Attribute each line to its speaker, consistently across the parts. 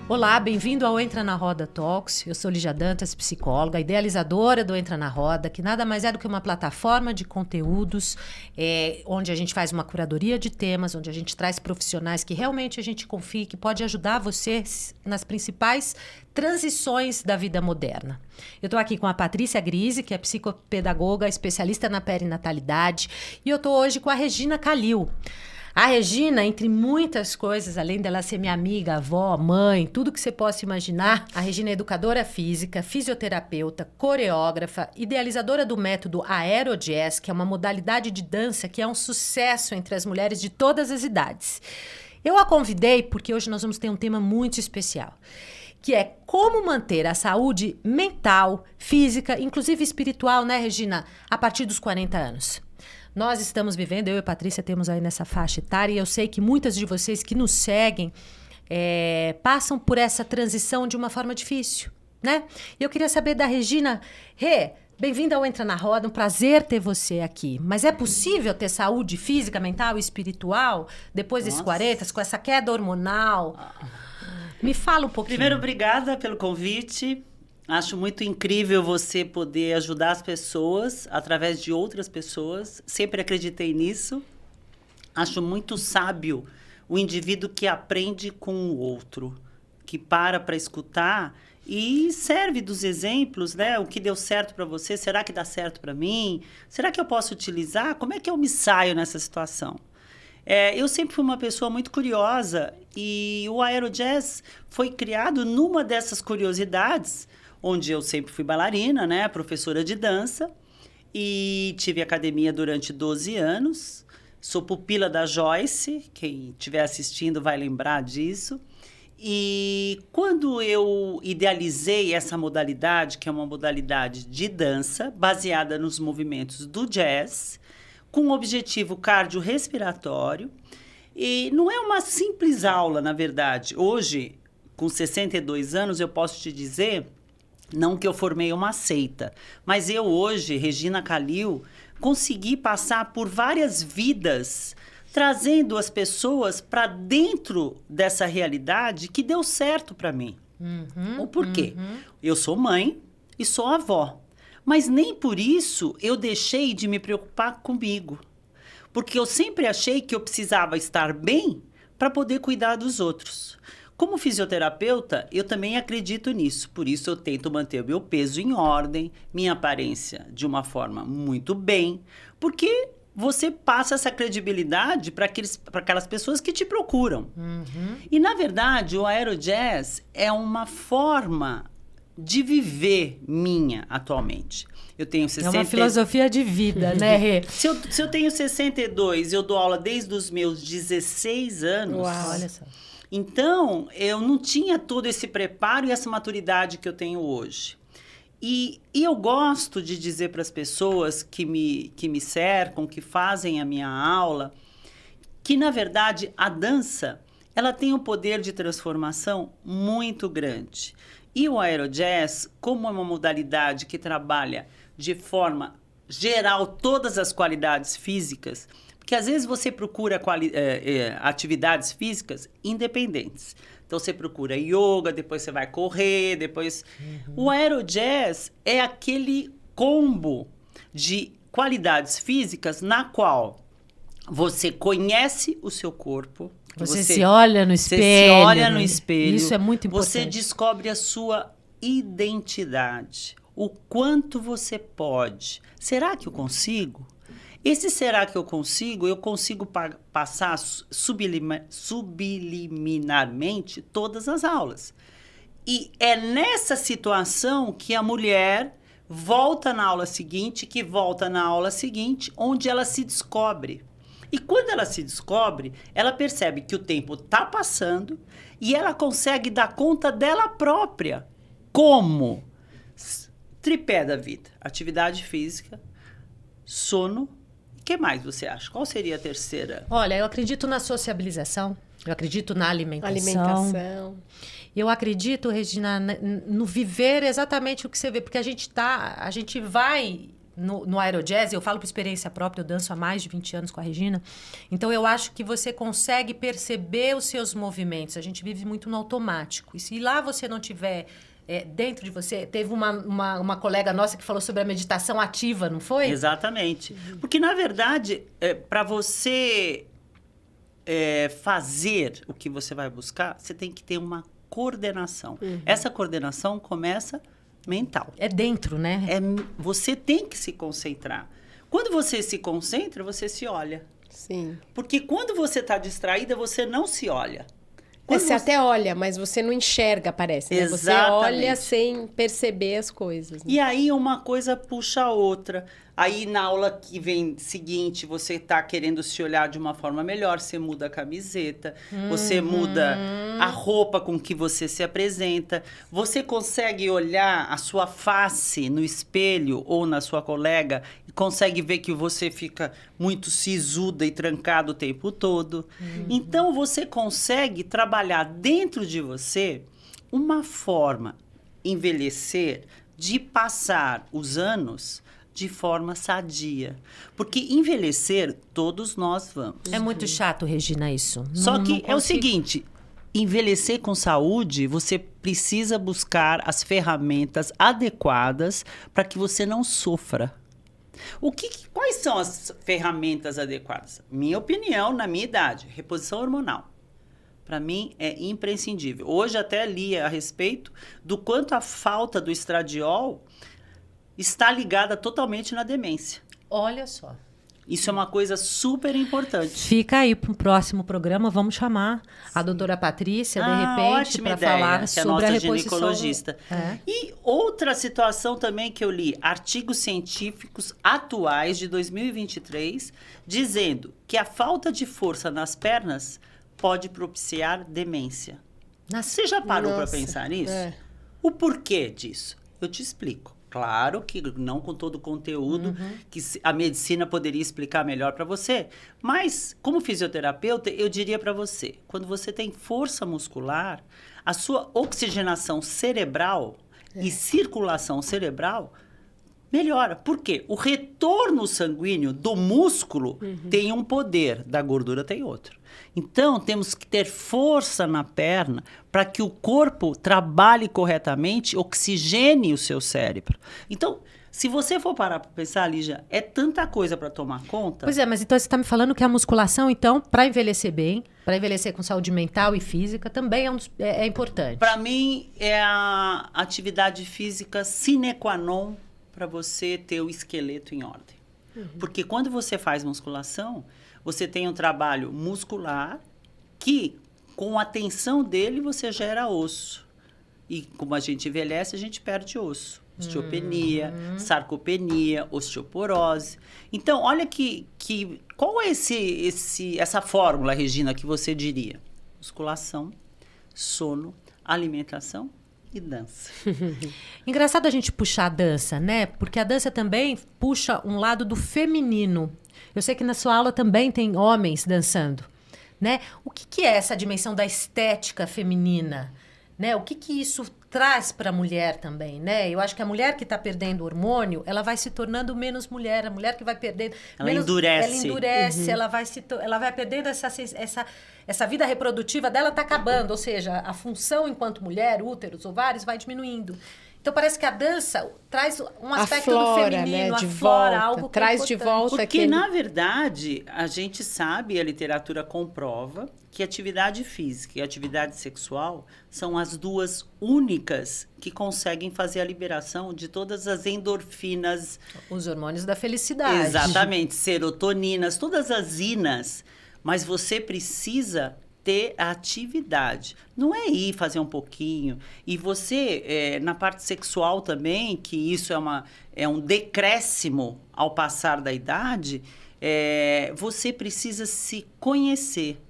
Speaker 1: Olá, bem-vindo ao Entra na Roda Talks. Eu sou Lígia Dantas, psicóloga, idealizadora do Entra na Roda, que nada mais é do que uma plataforma de conteúdos onde a gente faz uma curadoria de temas, onde a gente traz profissionais que realmente a gente confia que pode ajudar você nas principais transições da vida moderna. Eu estou aqui com a Patrícia Grise, que é psicopedagoga, especialista na perinatalidade, e eu estou hoje com a Regina Calil. A Regina, entre muitas coisas, além dela ser minha amiga, avó, mãe, tudo que você possa imaginar, a Regina é educadora física, fisioterapeuta, coreógrafa, idealizadora do método Aerojazz, que é uma modalidade de dança que é um sucesso entre as mulheres de todas as idades. Eu a convidei porque hoje nós vamos ter um tema muito especial, que é como manter a saúde mental, física, inclusive espiritual, né, Regina, a partir dos 40 anos. Nós estamos vivendo, eu e a Patrícia temos aí nessa faixa etária, e eu sei que muitas de vocês que nos seguem passam por essa transição de uma forma difícil, né? E eu queria saber da Regina. Rê, bem-vinda ao Entra na Roda, um prazer ter você aqui. Mas é possível ter saúde física, mental e espiritual depois desses 40, com essa queda hormonal? Me fala um pouquinho.
Speaker 2: Primeiro, obrigada pelo convite. Acho muito incrível você poder ajudar as pessoas através de outras pessoas. Sempre acreditei nisso. Acho muito sábio o indivíduo que aprende com o outro, que para escutar e serve dos exemplos, né? O que deu certo para você, será que dá certo para mim? Será que eu posso utilizar? Como é que eu me saio nessa situação? Eu sempre fui uma pessoa muito curiosa e o Aerojazz foi criado numa dessas curiosidades, onde eu sempre fui bailarina, né, professora de dança, e tive academia durante 12 anos. Sou pupila da Joyce, quem estiver assistindo vai lembrar disso. E quando eu idealizei essa modalidade, que é uma modalidade de dança, baseada nos movimentos do jazz, com um objetivo cardiorrespiratório, e não é uma simples aula, na verdade. Hoje, com 62 anos, eu posso te dizer, não que eu formei uma seita, mas eu hoje, Regina Calil, consegui passar por várias vidas, trazendo as pessoas para dentro dessa realidade que deu certo para mim. O porquê? Eu sou mãe e sou avó, mas nem por isso eu deixei de me preocupar comigo, porque eu sempre achei que eu precisava estar bem para poder cuidar dos outros. Como fisioterapeuta, eu também acredito nisso. Por isso, eu tento manter o meu peso em ordem, minha aparência de uma forma muito bem, porque você passa essa credibilidade para aquelas pessoas que te procuram. E, na verdade, o Aerojazz é uma forma de viver minha atualmente. Eu tenho 60...
Speaker 1: É uma filosofia de vida, né, Rê?
Speaker 2: Se eu tenho 62, eu dou aula desde os meus 16 anos.
Speaker 1: Uau, olha só.
Speaker 2: Então, eu não tinha todo esse preparo e essa maturidade que eu tenho hoje. E eu gosto de dizer para as pessoas que me cercam, que fazem a minha aula, que, na verdade, a dança ela tem um poder de transformação muito grande. E o Aerojazz, como é uma modalidade que trabalha de forma geral todas as qualidades físicas, porque às vezes você procura atividades físicas independentes. Então, você procura yoga, depois você vai correr, depois... O Aerojazz é aquele combo de qualidades físicas na qual você conhece o seu corpo.
Speaker 1: Você se olha no espelho.
Speaker 2: Você se olha no espelho.
Speaker 1: Isso é muito importante.
Speaker 2: Você descobre a sua identidade. O quanto você pode. Será que eu consigo? Esse será que eu consigo passar subliminarmente todas as aulas. E é nessa situação que a mulher volta na aula seguinte, que volta na aula seguinte, onde ela se descobre. E quando ela se descobre, ela percebe que o tempo está passando e ela consegue dar conta dela própria. Como? Tripé da vida. Atividade física, sono. O que mais você acha? Qual seria a terceira?
Speaker 1: Olha, eu acredito na sociabilização, eu acredito na alimentação. Eu acredito, Regina, no viver exatamente o que você vê, porque a gente vai no aerojazz, eu falo por experiência própria, eu danço há mais de 20 anos com a Regina, então eu acho que você consegue perceber os seus movimentos. A gente vive muito no automático. E se lá você não tiver dentro de você... Teve uma colega nossa que falou sobre a meditação ativa, não foi?
Speaker 2: Exatamente. Porque, na verdade, para você fazer o que você vai buscar, você tem que ter uma coordenação. Essa coordenação começa mental.
Speaker 1: É dentro, né?
Speaker 2: Você tem que se concentrar. Quando você se concentra, você se olha.
Speaker 3: Sim.
Speaker 2: Porque quando você está distraída, você não se olha.
Speaker 3: Você até olha, mas você não enxerga, parece, né? Você olha sem perceber as coisas. Né?
Speaker 2: E aí uma coisa puxa a outra. Aí na aula que vem seguinte, você está querendo se olhar de uma forma melhor, você muda a camiseta, você muda a roupa com que você se apresenta, você consegue olhar a sua face no espelho ou na sua colega e consegue ver que você fica muito sisuda e trancada o tempo todo. Então você consegue trabalhar dentro de você uma forma, envelhecer, de passar os anos de forma sadia. Porque envelhecer, todos nós vamos.
Speaker 1: É muito chato, Regina, isso.
Speaker 2: Só que é o seguinte, envelhecer com saúde, você precisa buscar as ferramentas adequadas para que você não sofra. Quais são as ferramentas adequadas? Minha opinião, na minha idade, reposição hormonal. Para mim, é imprescindível. Hoje até li a respeito do quanto a falta do estradiol está ligada totalmente na demência.
Speaker 1: Olha só.
Speaker 2: Isso é uma coisa super importante.
Speaker 1: Fica aí para o próximo programa, vamos chamar a doutora Patrícia, de repente, para falar sobre a reposição.
Speaker 2: Ginecologista. E outra situação também que eu li, artigos científicos atuais de 2023, dizendo que a falta de força nas pernas pode propiciar demência. Você já parou para pensar nisso? O porquê disso? Eu te explico. Claro que não com todo o conteúdo que a medicina poderia explicar melhor para você. Mas, como fisioterapeuta, eu diria para você, quando você tem força muscular, a sua oxigenação cerebral e circulação cerebral melhora. Por quê? O retorno sanguíneo do músculo tem um poder, da gordura tem outro. Então, temos que ter força na perna para que o corpo trabalhe corretamente, oxigene o seu cérebro. Então, se você for parar para pensar, Lígia, é tanta coisa para tomar conta.
Speaker 1: Pois é, mas então você está me falando que a musculação, então, para envelhecer bem, para envelhecer com saúde mental e física, também é importante.
Speaker 2: Para mim, é a atividade física sine qua non para você ter o esqueleto em ordem. Porque quando você faz musculação, você tem um trabalho muscular que, com a tensão dele, você gera osso. E como a gente envelhece, a gente perde osso. Osteopenia, sarcopenia, osteoporose. Então, olha qual é essa fórmula, Regina, que você diria? Musculação, sono, alimentação e dança.
Speaker 1: Engraçado a gente puxar a dança, né? Porque a dança também puxa um lado do feminino. Eu sei que na sua aula também tem homens dançando, né? O que é essa dimensão da estética feminina? Né? O que isso traz para a mulher também, né? Eu acho que a mulher que está perdendo o hormônio, ela vai se tornando menos mulher. A mulher que vai perdendo...
Speaker 2: Ela endurece.
Speaker 1: Ela endurece, ela vai perdendo essa vida reprodutiva dela, está acabando. Ou seja, a função enquanto mulher, úteros, ovários, vai diminuindo. Então, parece que a dança traz um aspecto do feminino,
Speaker 3: né? De
Speaker 1: aflora,
Speaker 3: volta,
Speaker 1: algo que
Speaker 3: traz
Speaker 1: é
Speaker 3: de volta.
Speaker 2: Porque, na verdade, a gente sabe, a literatura comprova, que atividade física e atividade sexual são as duas únicas que conseguem fazer a liberação de todas as endorfinas.
Speaker 1: Os hormônios da felicidade.
Speaker 2: Exatamente, serotoninas, todas as inas. Mas você precisa ter a atividade. Não é ir fazer um pouquinho. E você, na parte sexual também, que isso é um decréscimo ao passar da idade, você precisa se conhecer.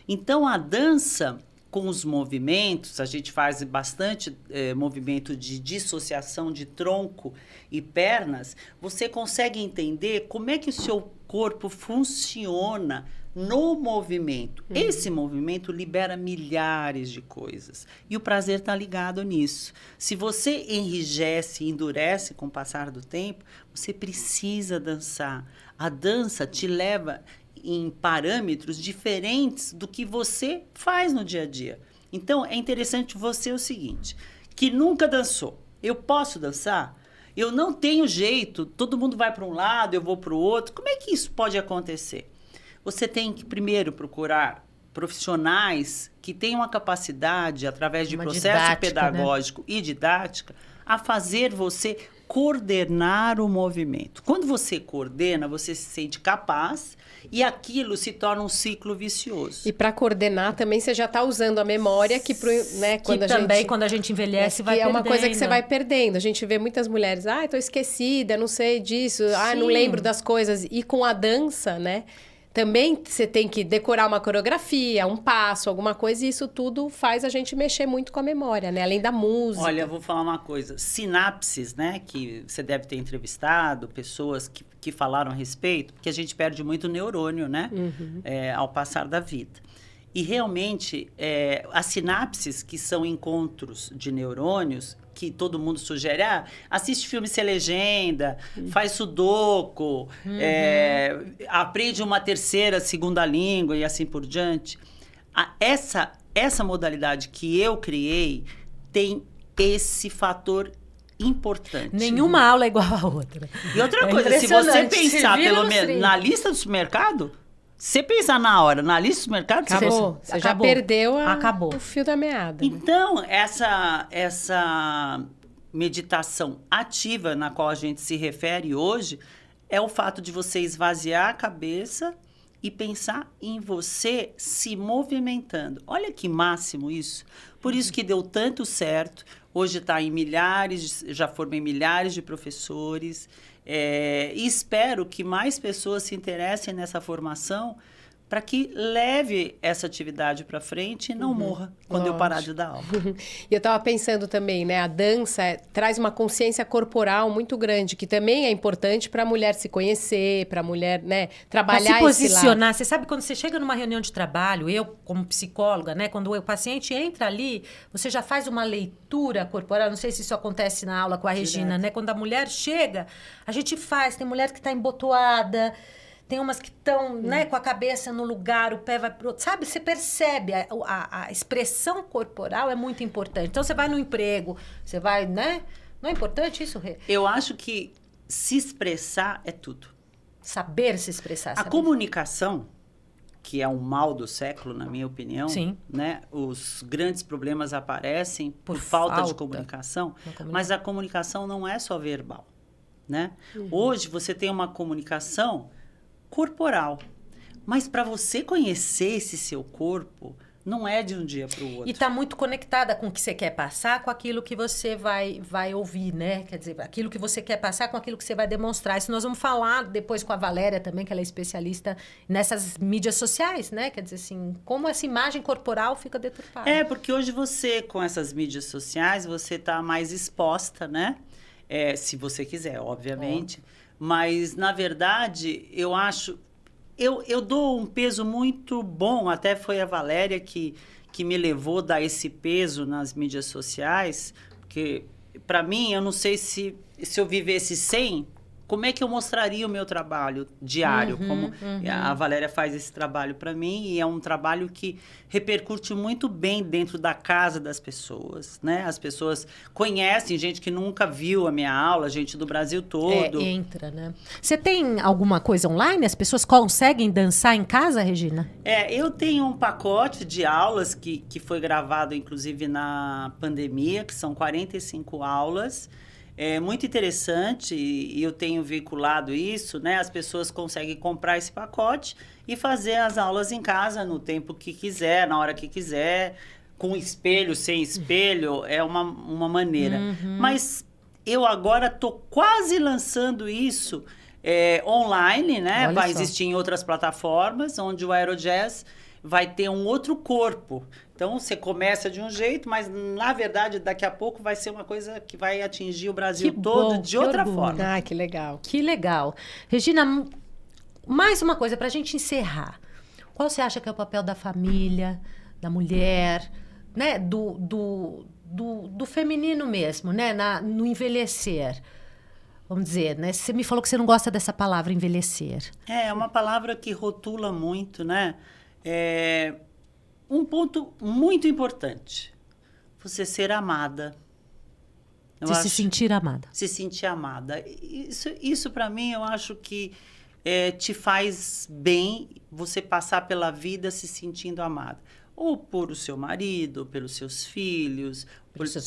Speaker 2: Então, a dança, com os movimentos, a gente faz bastante movimento de dissociação de tronco e pernas, você consegue entender como é que o seu corpo funciona no movimento. Esse movimento libera milhares de coisas. E o prazer está ligado nisso. Se você enrijece e endurece com o passar do tempo, você precisa dançar. A dança te leva em parâmetros diferentes do que você faz no dia a dia. Então, é interessante você o seguinte, que nunca dançou. Eu posso dançar? Eu não tenho jeito, todo mundo vai para um lado, eu vou para o outro. Como é que isso pode acontecer? Você tem que primeiro procurar profissionais que tenham a capacidade, através de processo pedagógico, né? E didática, a fazer você coordenar o movimento. Quando você coordena, você se sente capaz e aquilo se torna um ciclo vicioso.
Speaker 3: E para coordenar também você já está usando a memória né,
Speaker 1: quando a gente envelhece vai perdendo.
Speaker 3: É uma coisa que você vai perdendo. A gente vê muitas mulheres, estou esquecida, não sei disso, não lembro das coisas. E com a dança, né? Também você tem que decorar uma coreografia, um passo, alguma coisa, e isso tudo faz a gente mexer muito com a memória, né? Além da música.
Speaker 2: Olha, eu vou falar uma coisa. Sinapses, né? Que você deve ter entrevistado, pessoas que falaram a respeito, porque a gente perde muito neurônio, né? Ao passar da vida. E realmente, as sinapses, que são encontros de neurônios, que todo mundo sugere, assiste filme sem legenda, faz sudoku, aprende uma terceira, segunda língua e assim por diante. Essa modalidade que eu criei tem esse fator importante.
Speaker 1: Nenhuma aula é igual à outra.
Speaker 2: E outra coisa, se você pensar pelo menos na lista do supermercado, você pensar na hora, na lista do supermercado,
Speaker 3: você já perdeu o fio da meada.
Speaker 2: Então, essa meditação ativa na qual a gente se refere hoje é o fato de você esvaziar a cabeça e pensar em você se movimentando. Olha que máximo isso. Por isso que deu tanto certo. Hoje está em já formei milhares de professores. E espero que mais pessoas se interessem nessa formação para que leve essa atividade para frente e não morra quando eu parar de dar aula.
Speaker 3: E eu estava pensando também, né? A dança traz uma consciência corporal muito grande, que também é importante para a mulher se conhecer, para a mulher, né, trabalhar
Speaker 1: pra se posicionar. Você sabe, quando você chega numa reunião de trabalho, eu como psicóloga, né, quando o paciente entra ali, você já faz uma leitura corporal. Não sei se isso acontece na aula com a Regina, né? Quando a mulher chega, a gente faz. Tem mulher que está embotoada. Tem umas que estão, né, com a cabeça no lugar, o pé vai pro outro. Sabe, você percebe, a expressão corporal é muito importante. Então, você vai no emprego, você vai, né? Não é importante isso, Rê?
Speaker 2: Eu acho que se expressar é tudo.
Speaker 1: Saber se expressar.
Speaker 2: A comunicação, que é um mal do século, na minha opinião,
Speaker 1: sim,
Speaker 2: né? Os grandes problemas aparecem por falta de comunicação, mas a comunicação não é só verbal, né? Hoje, você tem uma comunicação corporal. Mas para você conhecer esse seu corpo, não é de um dia para o outro.
Speaker 1: E está muito conectada com o que você quer passar, com aquilo que você vai ouvir, né? Quer dizer, aquilo que você quer passar com aquilo que você vai demonstrar. Isso nós vamos falar depois com a Valéria também, que ela é especialista nessas mídias sociais, né? Quer dizer assim, como essa imagem corporal fica deturpada.
Speaker 2: Porque hoje você, com essas mídias sociais, você está mais exposta, né? Se você quiser, obviamente. Mas, na verdade, eu acho... Eu dou um peso muito bom, até foi a Valéria que me levou a dar esse peso nas mídias sociais, porque, para mim, eu não sei se eu vivesse sem, como é que eu mostraria o meu trabalho diário? A Valéria faz esse trabalho para mim e é um trabalho que repercute muito bem dentro da casa das pessoas, né? As pessoas conhecem gente que nunca viu a minha aula, gente do Brasil todo.
Speaker 1: Entra, né? Você tem alguma coisa online? As pessoas conseguem dançar em casa, Regina?
Speaker 2: Eu tenho um pacote de aulas que foi gravado, inclusive, na pandemia, que são 45 aulas. É muito interessante e eu tenho veiculado isso, né? As pessoas conseguem comprar esse pacote e fazer as aulas em casa no tempo que quiser, na hora que quiser, com espelho, sem espelho, é uma maneira. Mas eu agora estou quase lançando isso online, né? Vai existir em outras plataformas, onde o Aerojazz vai ter um outro corpo. Então, você começa de um jeito, mas, na verdade, daqui a pouco vai ser uma coisa que vai atingir o Brasil todo de outra forma.
Speaker 3: Que legal.
Speaker 1: Que legal. Regina, mais uma coisa para a gente encerrar. Qual você acha que é o papel da família, da mulher, né? Do feminino mesmo, né? No envelhecer. Vamos dizer, né? Você me falou que você não gosta dessa palavra, envelhecer.
Speaker 2: É uma palavra que rotula muito, né? Um ponto muito importante. Você ser amada.
Speaker 1: Se sentir amada.
Speaker 2: Se sentir amada. Isso para mim, eu acho que te faz bem você passar pela vida se sentindo amada. Ou por o seu marido, ou pelos seus filhos, pelos seus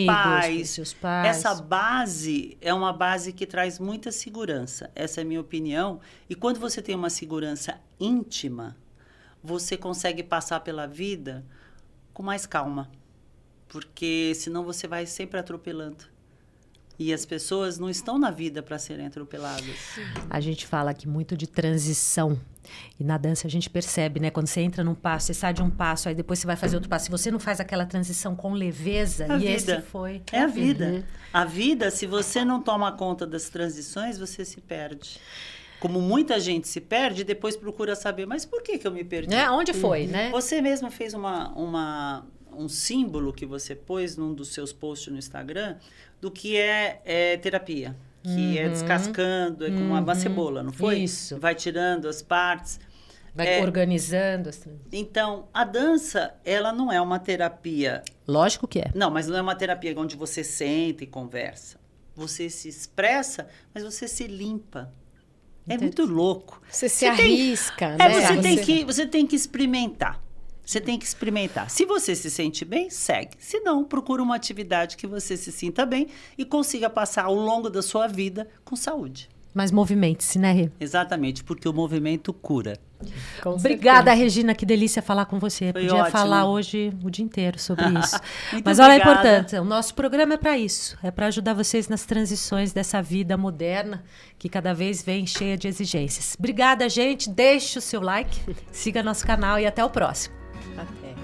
Speaker 2: pais.
Speaker 1: Pelos seus pais.
Speaker 2: Essa base é uma base que traz muita segurança. Essa é a minha opinião. E quando você tem uma segurança íntima, você consegue passar pela vida com mais calma. Porque senão você vai sempre atropelando. E as pessoas não estão na vida para serem atropeladas.
Speaker 1: A gente fala aqui muito de transição. E na dança a gente percebe, né? Quando você entra num passo, você sai de um passo, aí depois você vai fazer outro passo. Se você não faz aquela transição com leveza, esse foi...
Speaker 2: É a vida. A vida, se você não toma conta das transições, você se perde. Como muita gente se perde, depois procura saber, mas por que eu me perdi?
Speaker 1: Onde foi, né?
Speaker 2: Você mesmo fez um símbolo que você pôs num dos seus posts no Instagram do que é terapia. Que é descascando, é como uma cebola, não foi?
Speaker 1: Isso.
Speaker 2: Vai tirando as partes.
Speaker 1: Vai organizando.
Speaker 2: Então, a dança, ela não é uma terapia.
Speaker 1: Lógico que é.
Speaker 2: Não, mas não é uma terapia onde você senta e conversa. Você se expressa, mas você se limpa. É muito louco.
Speaker 3: Você arrisca, né?
Speaker 2: Você tem que experimentar. Você tem que experimentar. Se você se sente bem, segue. Se não, procura uma atividade que você se sinta bem e consiga passar ao longo da sua vida com saúde.
Speaker 1: Mas movimente-se, né, Rê?
Speaker 2: Exatamente, porque o movimento cura.
Speaker 1: Obrigada, Regina. Que delícia falar com você.
Speaker 2: Foi
Speaker 1: Podia
Speaker 2: ótimo.
Speaker 1: falar hoje o dia inteiro sobre isso.
Speaker 2: Muito
Speaker 1: Mas olha a
Speaker 2: obrigada.
Speaker 1: importância. O nosso programa é para isso. É para ajudar vocês nas transições dessa vida moderna que cada vez vem cheia de exigências. Obrigada, gente. Deixe o seu like, siga nosso canal e até o próximo.
Speaker 3: Até.